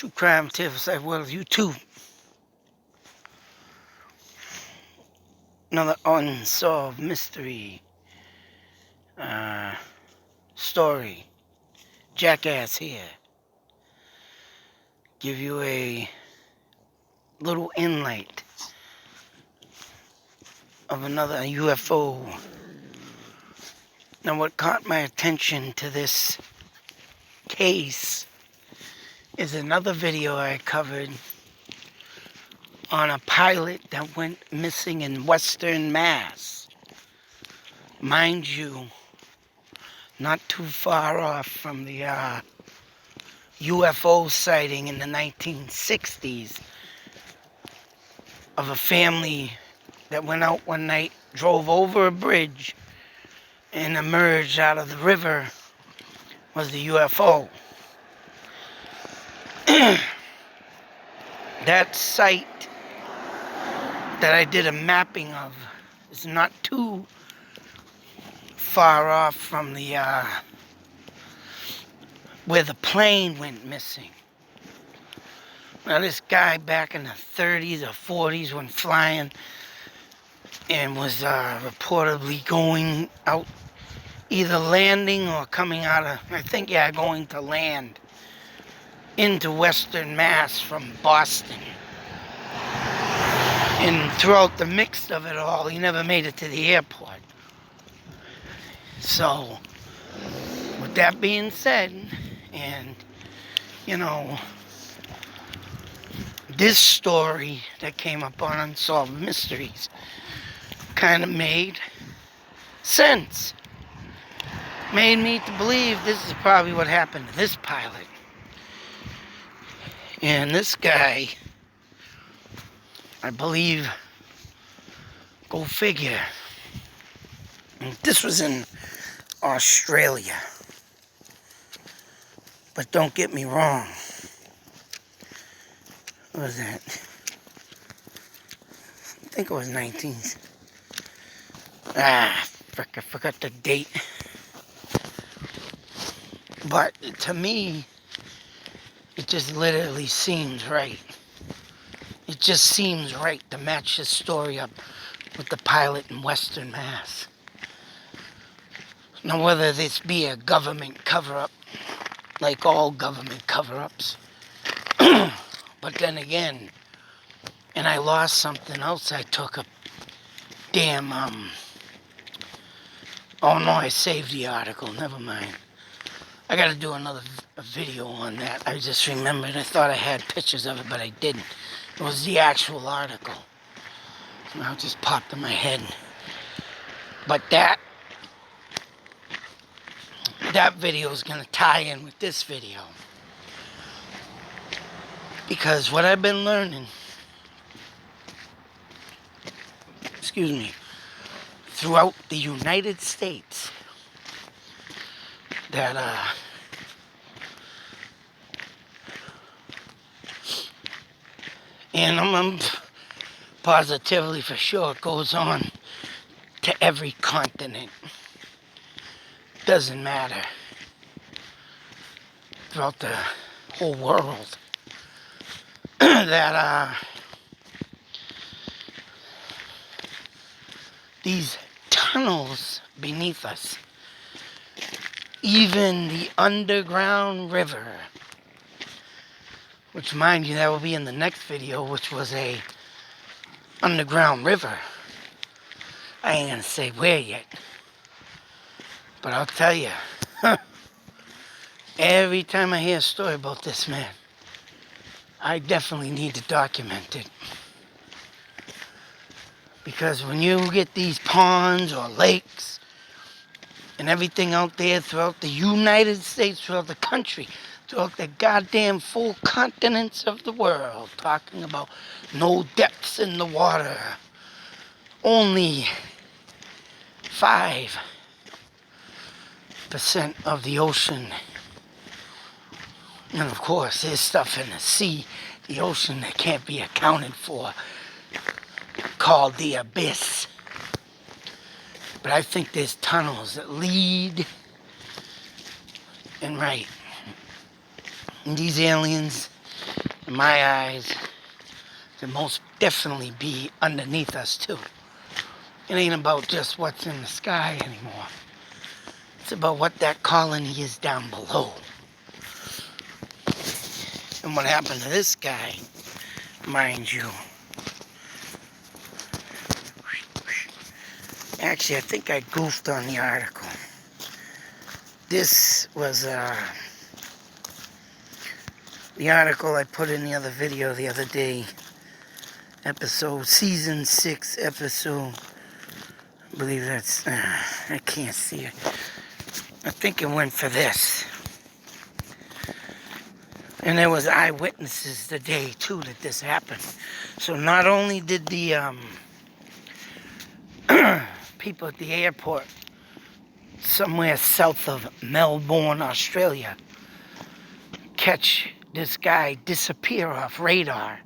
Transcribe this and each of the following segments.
True crime tips. I will. You too. Another unsolved mystery story. Jackass here. Give you a little insight of another UFO. Now, what caught my attention to this case is another video I covered on a pilot that went missing in Western Mass. Mind you, not too far off from the UFO sighting in the 1960s of a family that went out one night, drove over a bridge, and emerged out of the river was the UFO. That site that I did a mapping of is not too far off from the where the plane went missing. Now, this guy back in the 30s or 40s went flying and was reportedly going out, either landing or coming out of, going to land into Western Mass from Boston. And throughout the mix of it all, he never made it to the airport. So, with that being said, and, this story that came up on Unsolved Mysteries kind of made sense. Made me to believe this is probably what happened to this pilot. And this guy, I believe, go figure, this was in Australia. But don't get me wrong. What was that? I think it was 19th. I forgot the date. But to me, it just literally seems right. It just seems right to match this story up with the pilot in Western Mass. Now, whether this be a government cover-up, like all government cover-ups, but then again, and I lost something else. I took a damn, oh no, I saved the article, never mind. I gotta do another video on that. I just remembered, I thought I had pictures of it, but I didn't. It was the actual article. Now it just popped in my head. But that video is gonna tie in with this video. Because what I've been learning, throughout the United States, that and I'm positively for sure it goes on to every continent. Doesn't matter. Throughout the whole world. That these tunnels beneath us, even the underground river, which, mind you, that will be in the next video, which was a underground river. I ain't gonna say where yet, but I'll tell you, every time I hear a story about this man, I definitely need to document it. Because when you get these ponds or lakes and everything out there throughout the United States, throughout the country, throughout the goddamn full continents of the world, talking about no depths in the water, only 5% of the ocean. And of course, there's stuff in the sea, the ocean, that can't be accounted for, called the abyss. But I think there's tunnels that lead, and right. And these aliens, in my eyes, to most definitely be underneath us too. It ain't about just what's in the sky anymore. It's about what that colony is down below. And what happened to this guy, mind you. Actually, I think I goofed on the article. This was the article I put in the other video the other day. Season 6 episode. I believe that's, I can't see it. I think it went for this. And there was eyewitnesses the day, too, that this happened. So not only did the people at the airport somewhere south of Melbourne, Australia, catch this guy disappear off radar,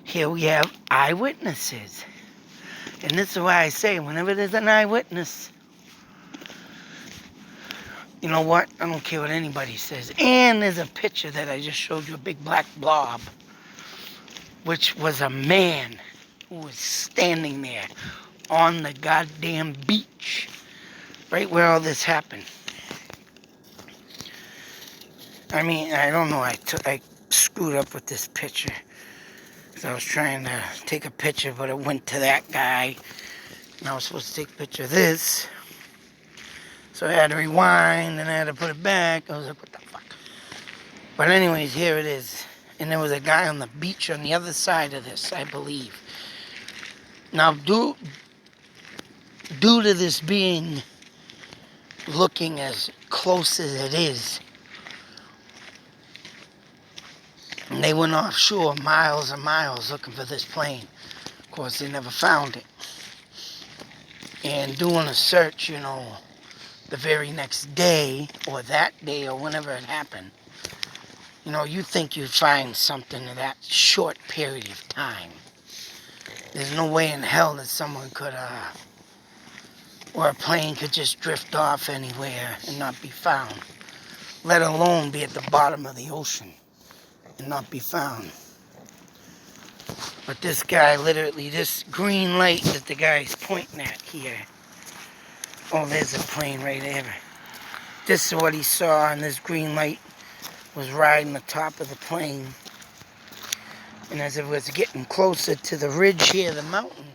here we have eyewitnesses. And this is why I say, whenever there's an eyewitness, you know what? I don't care what anybody says. And there's a picture that I just showed you, a big black blob, which was a man who was standing there on the goddamn beach, right where all this happened. I mean, I don't know, I screwed up with this picture. So I was trying to take a picture, but it went to that guy. And I was supposed to take a picture of this. So I had to rewind, and I had to put it back. I was like, what the fuck? But anyways, here it is. And there was a guy on the beach on the other side of this, I believe. Now, due to this being looking as close as it is, and they went offshore miles and miles looking for this plane. Of course, they never found it. And doing a search, you know, the very next day, or that day, or whenever it happened, you know, you think you'd find something in that short period of time. There's no way in hell that someone could, or a plane could just drift off anywhere and not be found, let alone be at the bottom of the ocean and not be found. But this guy, literally, this green light that the guy's pointing at here. Oh, there's a plane right there. This is what he saw, and this green light was riding the top of the plane. And as it was getting closer to the ridge here, the mountain,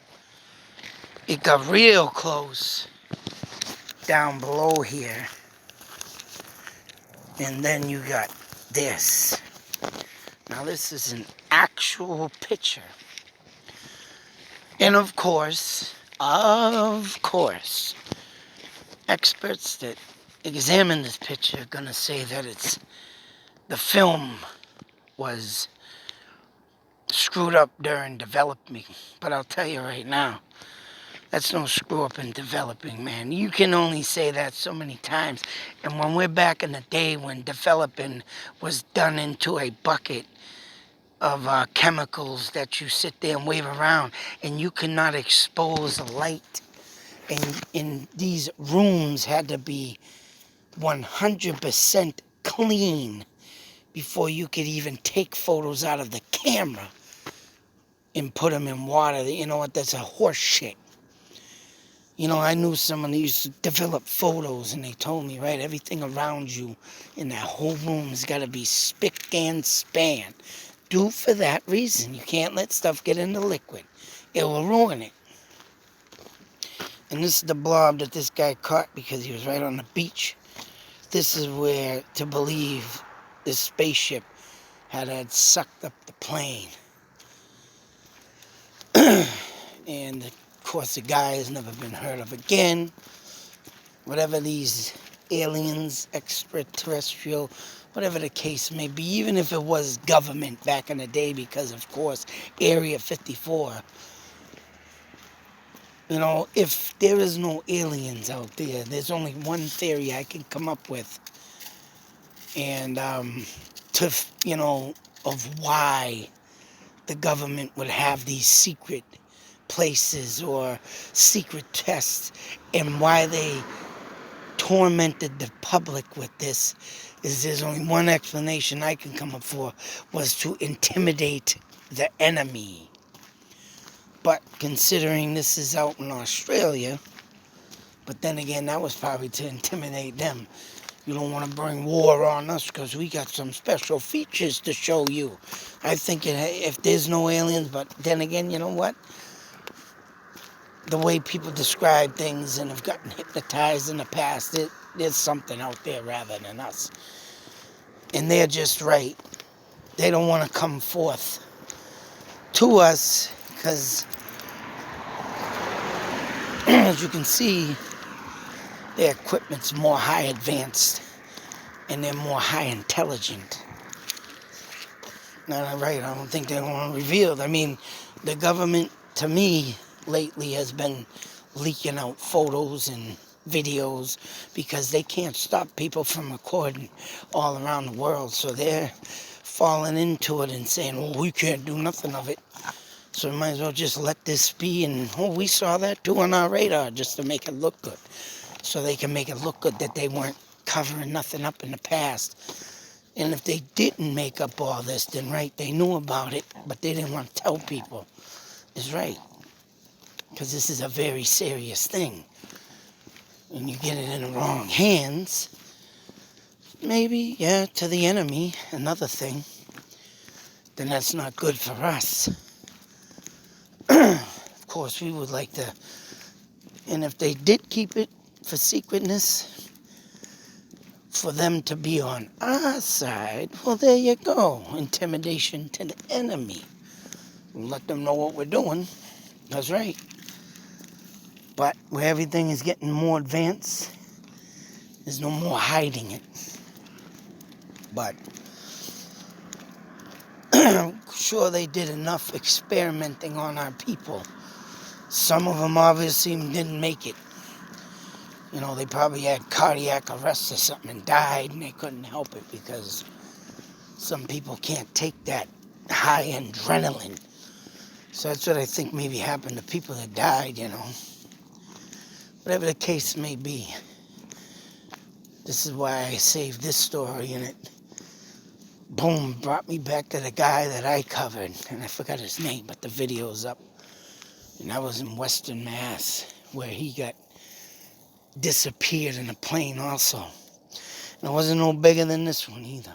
it got real close down below here. And then you got this. Now this is an actual picture. And of course, experts that examine this picture are going to say that the film was screwed up during developing. But I'll tell you right now, that's no screw up in developing, man. You can only say that so many times. And when we're back in the day when developing was done into a bucket of chemicals that you sit there and wave around, and you cannot expose the light, and in these rooms had to be 100% clean before you could even take photos out of the camera and put them in water. You know what? That's a horse shit. You know, I knew someone that used to develop photos, and they told me, right, everything around you in that whole room has got to be spick and span. Do for that reason. You can't let stuff get into liquid. It will ruin it. And this is the blob that this guy caught because he was right on the beach. This is where, to believe, this spaceship had sucked up the plane. And of course the guy has never been heard of again. Whatever these aliens, extraterrestrial, whatever the case may be, even if it was government back in the day, because of course Area 54, you know, if there is no aliens out there, there's only one theory I can come up with, and you know, of why the government would have these secret places or secret tests, and why they tormented the public with this is there's only one explanation I can come up for, was to intimidate the enemy. But considering this is out in Australia, but then again, that was probably to intimidate them. You don't want to bring war on us because we got some special features to show you. I think if there's no aliens, but then again, you know what? The way people describe things and have gotten hypnotized in the past, there's something out there rather than us. And they're just right. They don't want to come forth to us because, as you can see, their equipment's more high advanced and they're more high intelligent. Not right, I don't think they want to reveal. I mean, the government, to me, lately has been leaking out photos and videos because they can't stop people from recording all around the world. So they're falling into it and saying, well, we can't do nothing of it. So we might as well just let this be. And, oh, we saw that too on our radar just to make it look good. So they can make it look good that they weren't covering nothing up in the past. And if they didn't make up all this, then right, they knew about it, but they didn't want to tell people. It's right. Because this is a very serious thing. And you get it in the wrong hands, maybe, yeah, to the enemy, another thing, then that's not good for us. Of course, we would like to, and if they did keep it for secretness, for them to be on our side, well, there you go. Intimidation to the enemy. We'll let them know what we're doing. That's right. But where everything is getting more advanced, there's no more hiding it. But I'm sure they did enough experimenting on our people. Some of them obviously didn't make it. You know, they probably had cardiac arrest or something and died, and they couldn't help it because some people can't take that high adrenaline. So that's what I think maybe happened to people that died, you know. Whatever the case may be. This is why I saved this story, and it, boom, brought me back to the guy that I covered. And I forgot his name, but the video's up. And I was in Western Mass, where he got disappeared in a plane also. And it wasn't no bigger than this one either.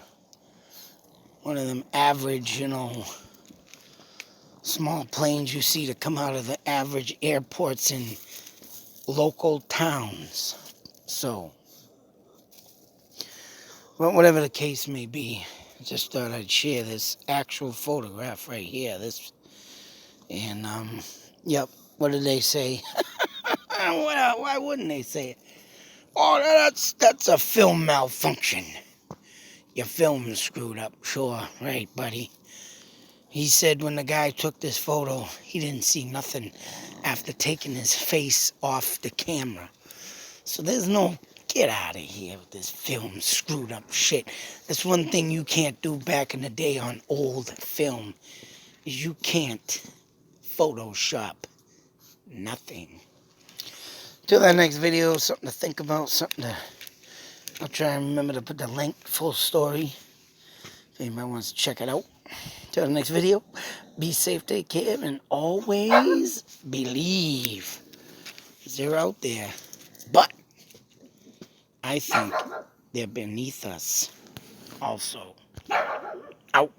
One of them average, you know, small planes you see that come out of the average airports in local towns. So, well, whatever the case may be, I just thought I'd share this actual photograph right here. This, and yep. What did they say? Well, why wouldn't they say it? Oh, that's a film malfunction. Your film's screwed up. Sure, right, buddy. He said when the guy took this photo, he didn't see nothing after taking his face off the camera. So there's no get out of here with this film screwed up shit. That's one thing you can't do back in the day on old film, is you can't Photoshop nothing. Till that next video, something to think about, something to, I'll try and remember to put the link, full story, if anybody wants to check it out. Till the next video, be safe, take care, and always believe. They're out there, but I think they're beneath us also. Out.